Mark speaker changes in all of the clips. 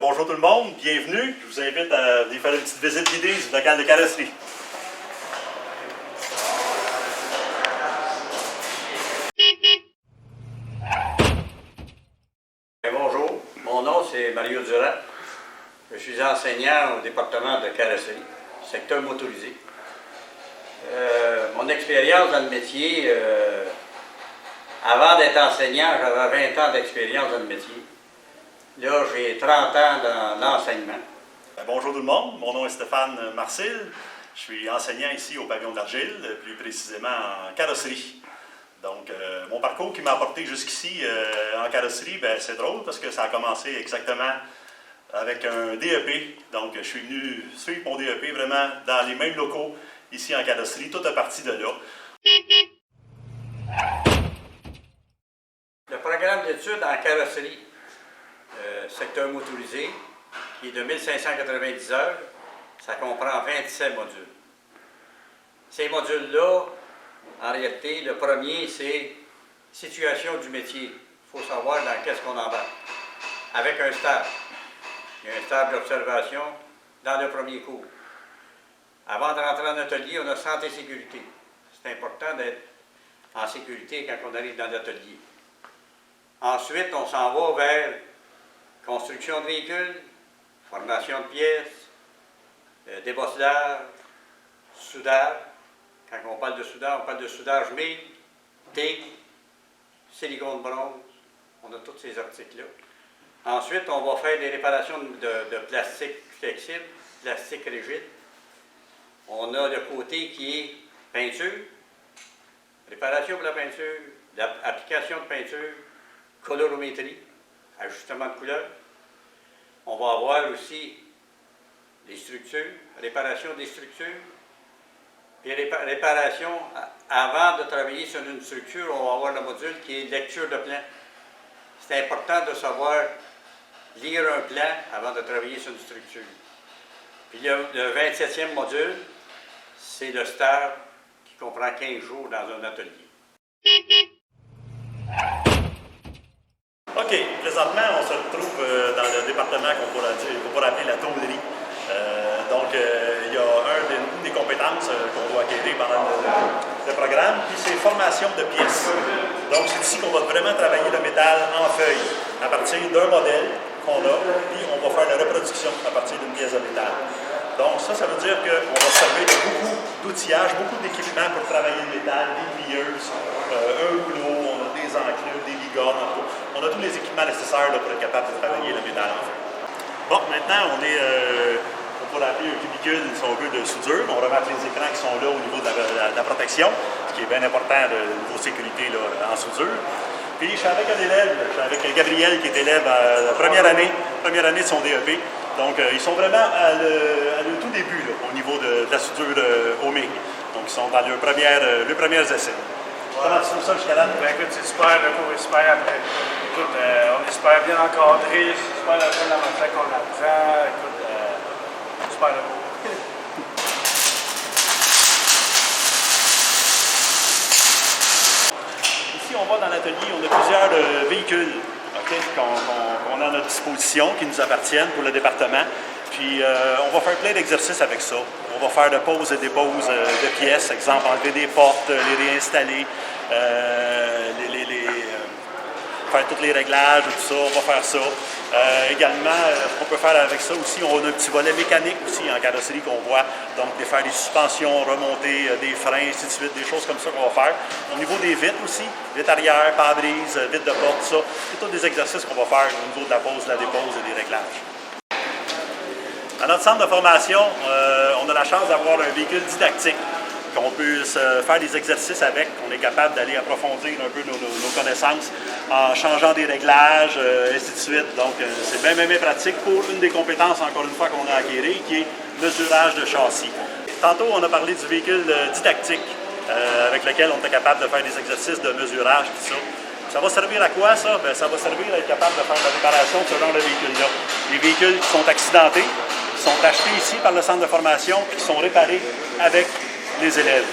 Speaker 1: Bonjour tout le monde, bienvenue. Je vous invite à venir faire une petite visite guidée du local de carrosserie.
Speaker 2: Bonjour, mon nom c'est Mario Durand. Je suis enseignant au département de carrosserie, secteur motorisé. Mon expérience dans le métier, avant d'être enseignant, j'avais 20 ans d'expérience dans le métier. Là, j'ai 30 ans dans l'enseignement.
Speaker 1: Bonjour tout le monde, mon nom est Stéphane Marcil. Je suis enseignant ici au Pavillon d'Argile, plus précisément en carrosserie. Donc, mon parcours qui m'a apporté jusqu'ici en carrosserie, c'est drôle parce que ça a commencé exactement avec un DEP. Donc, je suis venu suivre mon DEP vraiment dans les mêmes locaux ici en carrosserie, tout est parti de là.
Speaker 2: Le programme d'études en carrosserie, secteur motorisé, qui est de 1590 heures, ça comprend 27 modules. Ces modules-là, en réalité, le premier, c'est situation du métier. Il faut savoir dans qu'est-ce qu'on embarque. Avec un stage. Il y a un stage d'observation dans le premier cours. Avant de rentrer en atelier, on a santé et sécurité. C'est important d'être en sécurité quand on arrive dans l'atelier. Ensuite, on s'en va vers construction de véhicules, formation de pièces, débosselage, soudage. Quand on parle de soudage mille, TIG, silicone bronze. On a tous ces articles-là. Ensuite, on va faire des réparations de plastique flexible, plastique rigide. On a le côté qui est peinture, réparation pour la peinture, application de peinture, colorométrie, ajustement de couleur. On va avoir aussi des structures, réparation des structures. Puis réparation, avant de travailler sur une structure, on va avoir le module qui est lecture de plan. C'est important de savoir lire un plan avant de travailler sur une structure. Puis le 27e module, c'est le stage qui comprend 15 jours dans un atelier.
Speaker 1: OK, présentement, on se retrouve dans le département qu'on pourrait appeler la tôlerie. Il y a une des compétences qu'on doit acquérir pendant le programme, puis c'est formation de pièces. Donc, c'est ici qu'on va vraiment travailler le métal en feuille, à partir d'un modèle qu'on a, puis on va faire la reproduction à partir d'une pièce de métal. Donc, ça veut dire qu'on va se servir de beaucoup d'outillage, beaucoup d'équipements pour travailler le métal, des plieuses, un rouleau, on a des enclumes, des ligones, on a tous les équipements nécessaires là, pour être capable de travailler le métal en feuille. Bon, maintenant, on est... on pourrait appeler un cubicule, si on veut, de soudure. On remarque les écrans qui sont là au niveau de la protection, ce qui est bien important de niveau sécurité là, en soudure. Puis je suis avec un élève, je suis avec Gabriel qui est élève à la première année de son DEP. Donc ils sont vraiment à le tout début là, au niveau de la soudure au MIG. Donc ils sont dans leurs premiers essais. Comment tu trouves ça jusqu'à là?
Speaker 3: Écoute, c'est super, le cours est super après. Écoute, on est super bien encadré, c'est super la fin de la matière qu'on apprend. Écoute, super le cours.
Speaker 1: Ici, on va dans l'atelier, on a plusieurs véhicules qu'on a à notre disposition, qui nous appartiennent pour le département. Puis on va faire plein d'exercices avec ça. On va faire de poses et déposes de pièces, exemple enlever des portes, les réinstaller, faire tous les réglages, tout ça, on va faire ça. Également, ce qu'on peut faire avec ça aussi, on a un petit volet mécanique aussi en carrosserie qu'on voit, donc de faire des suspensions, remonter des freins, ainsi de suite, des choses comme ça qu'on va faire. Au niveau des vitres aussi, vitres arrière, pare-brise, vitres de porte, ça, c'est tous des exercices qu'on va faire au niveau de la pose, de la dépose et des réglages. À notre centre de formation, on a la chance d'avoir un véhicule didactique qu'on puisse faire des exercices avec, qu'on est capable d'aller approfondir un peu nos connaissances en changeant des réglages, ainsi de suite. Donc, c'est bien pratique pour une des compétences, encore une fois, qu'on a acquéries, qui est mesurage de châssis. Tantôt, on a parlé du véhicule didactique, avec lequel on était capable de faire des exercices de mesurage, tout ça. Ça va servir à quoi, ça? Bien, ça va servir à être capable de faire la réparation selon le véhicule-là. Les véhicules qui sont accidentés, qui sont achetés ici par le centre de formation, puis qui sont réparés avec les élèves.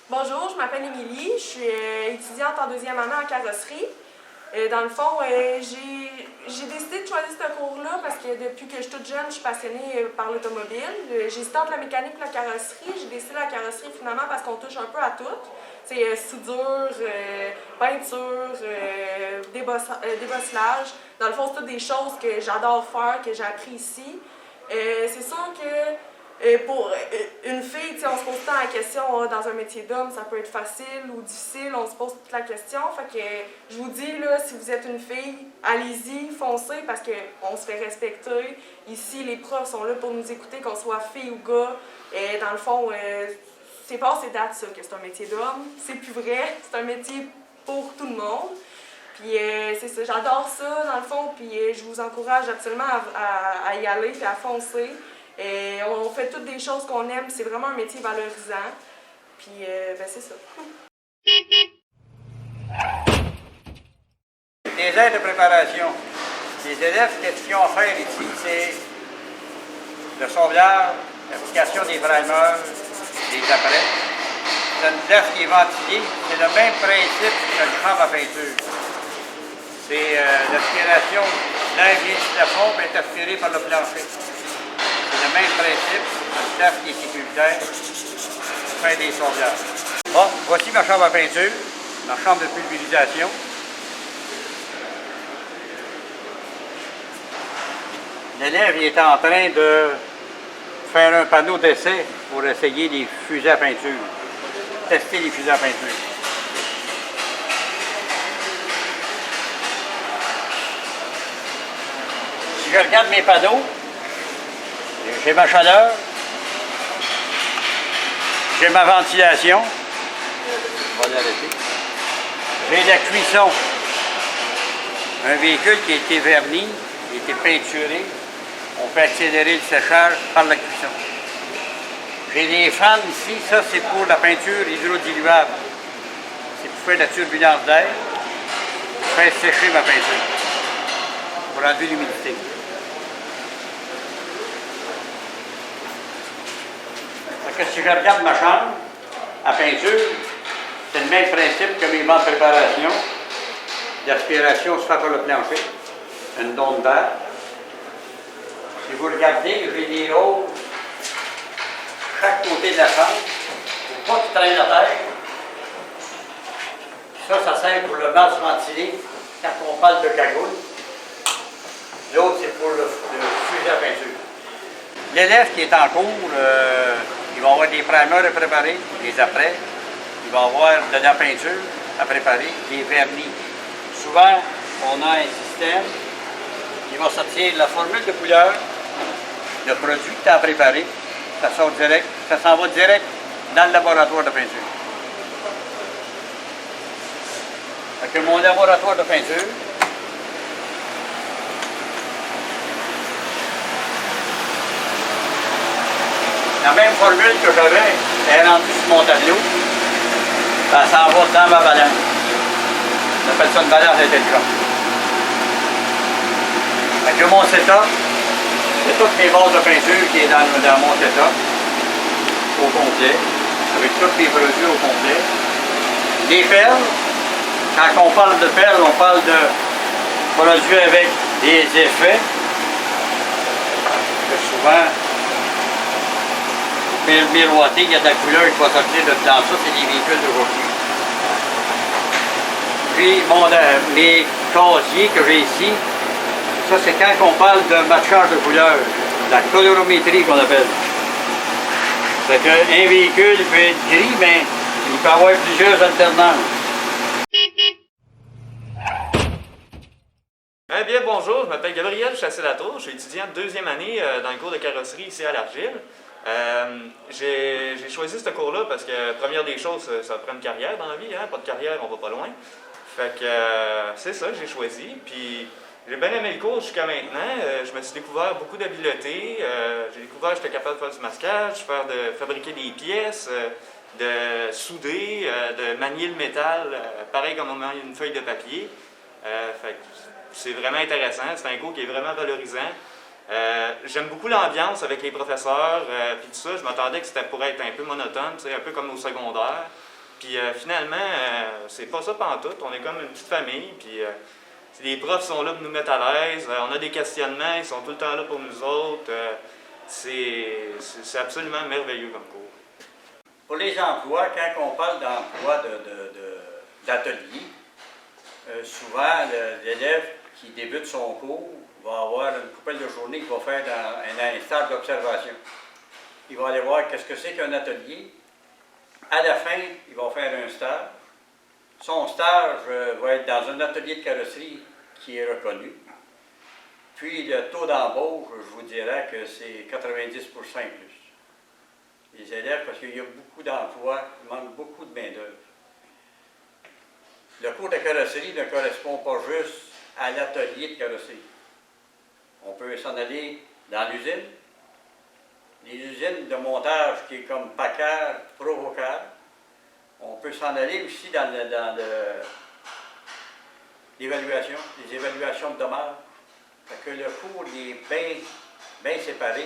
Speaker 4: Bonjour, je m'appelle Émilie, je suis étudiante en deuxième année en carrosserie. Dans le fond, j'ai décidé de choisir ce cours-là parce que depuis que je suis toute jeune, je suis passionnée par l'automobile. J'hésitais entre la mécanique et la carrosserie. J'ai décidé la carrosserie finalement parce qu'on touche un peu à tout. C'est soudure, peinture, débosselage. Dans le fond, c'est toutes des choses que j'adore faire, que j'ai appris ici. C'est sûr que pour une fille, on se pose tant la question, dans un métier d'homme, ça peut être facile ou difficile, on se pose toute la question. Fait que je vous dis, là, si vous êtes une fille, allez-y, foncez, parce qu'on se fait respecter. Ici, les profs sont là pour nous écouter, qu'on soit fille ou gars. Et dans le fond, c'est pas ces dates, ça, que c'est un métier d'homme. C'est plus vrai, c'est un métier pour tout le monde. Puis c'est ça, j'adore ça, dans le fond, puis je vous encourage absolument à y aller et à foncer. Et on fait toutes des choses qu'on aime, c'est vraiment un métier valorisant. Puis ben c'est ça.
Speaker 2: Les aides de préparation. Les élèves, qu'est-ce qu'ils ont à faire ici? C'est le sauvegarde, l'application des primers, des apprêts. C'est une pièce qui est ventilée. C'est le même principe qu'une chambre à peinture. C'est l'aspiration, l'air vient du plafond et est aspiré par le plancher. C'est le même principe, une place qui est sécuritaire pour faire des sauvegardes. Bon, voici ma chambre à peinture, ma chambre de pulvérisation. L'élève est en train de faire un panneau d'essai pour essayer les fusées à peinture, tester les fusées à peinture. Si je regarde mes panneaux, j'ai ma chaleur, j'ai ma ventilation, on va l'arrêter. J'ai la cuisson, un véhicule qui a été verni, qui a été peinturé, on peut accélérer le séchage par la cuisson. J'ai des fans ici, ça c'est pour la peinture hydrodiluable. C'est pour faire la turbulence d'air, pour faire sécher ma peinture, pour enlever l'humidité. Si je regarde ma chambre à peinture, c'est le même principe que mes bancs de préparation. L'aspiration se fait par le plancher, une donne d'air. Si vous regardez, j'ai des rôles chaque côté de la chambre, pour pas qu'il traîne la terre. Ça sert pour le masse ventilé quand on parle de cagoule. L'autre, c'est pour le fusil à peinture. L'élève qui est en cours, il va avoir des primers à préparer, des apprêts. Il va avoir de la peinture à préparer, des vernis. Souvent, on a un système qui va sortir la formule de couleur, le produit que tu as préparé, ça sort direct, ça s'en va direct dans le laboratoire de peinture. Fait que mon laboratoire de peinture, la même formule que j'avais est rendue sur mon tableau. Ça s'en va dans ma balance. On appelle ça une balance intelligente. Avec mon setup, c'est toutes mes bases de peinture qui est dans mon setup, au complet, avec tous les produits au complet. Les perles, quand on parle de perles, on parle de produits avec des effets. Souvent, miroiter, il y a de la couleur qui va sortir de dans ça, c'est des véhicules d'aujourd'hui. Puis mes casiers que j'ai ici, ça c'est quand on parle de matchage de couleurs, la colorométrie qu'on appelle. C'est qu'un véhicule peut être gris, mais il peut avoir plusieurs alternances.
Speaker 5: Bien, bonjour, je m'appelle Gabriel Chassé-Latour, je suis étudiant de deuxième année dans le cours de carrosserie ici à l'Argile. J'ai choisi ce cours-là parce que, première des choses, ça prend une carrière dans la vie, hein? Pas de carrière, on va pas loin. Fait que c'est ça que j'ai choisi, puis j'ai bien aimé le cours jusqu'à maintenant. Je me suis découvert beaucoup d'habiletés, j'ai découvert que j'étais capable de faire du masquage, de fabriquer des pièces, de souder, de manier le métal, pareil comme on manie une feuille de papier. Fait que c'est vraiment intéressant, c'est un cours qui est vraiment valorisant. J'aime beaucoup l'ambiance avec les professeurs, puis tout ça. Je m'attendais que c'était pour être un peu monotone, un peu comme au secondaire. Puis finalement, c'est pas ça pantoute. On est comme une petite famille. Puis les profs sont là pour nous mettre à l'aise. On a des questionnements, ils sont tout le temps là pour nous autres. C'est absolument merveilleux comme cours.
Speaker 2: Pour les emplois, quand on parle d'emploi d'atelier, souvent l'élève qui débute son cours va avoir une couple de journées qu'il va faire dans un stage d'observation. Il va aller voir qu'est-ce que c'est qu'un atelier. À la fin, il va faire un stage. Son stage va être dans un atelier de carrosserie qui est reconnu. Puis le taux d'embauche, je vous dirais que c'est 90% et plus. Les élèves, parce qu'il y a beaucoup d'emplois, il manque beaucoup de main-d'œuvre. Le cours de carrosserie ne correspond pas juste à l'atelier de carrosserie. On peut s'en aller dans l'usine. Les usines de montage qui est comme Packard, Provocar. On peut s'en aller aussi dans l'évaluation, les évaluations de dommages. Fait que le cours il est bien séparé.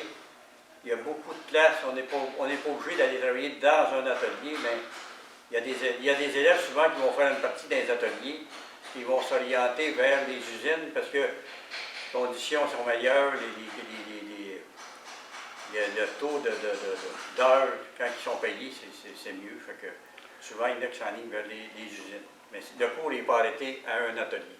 Speaker 2: Il y a beaucoup de classes. On n'est pas obligé d'aller travailler dans un atelier, mais il y a des élèves souvent qui vont faire une partie dans les ateliers, qui vont s'orienter vers les usines parce que les conditions sont meilleures, le taux d'heures quand ils sont payés, c'est mieux. Fait que souvent, il y en a qui s'enlignent vers les usines. Mais le cours n'est pas arrêté à un atelier.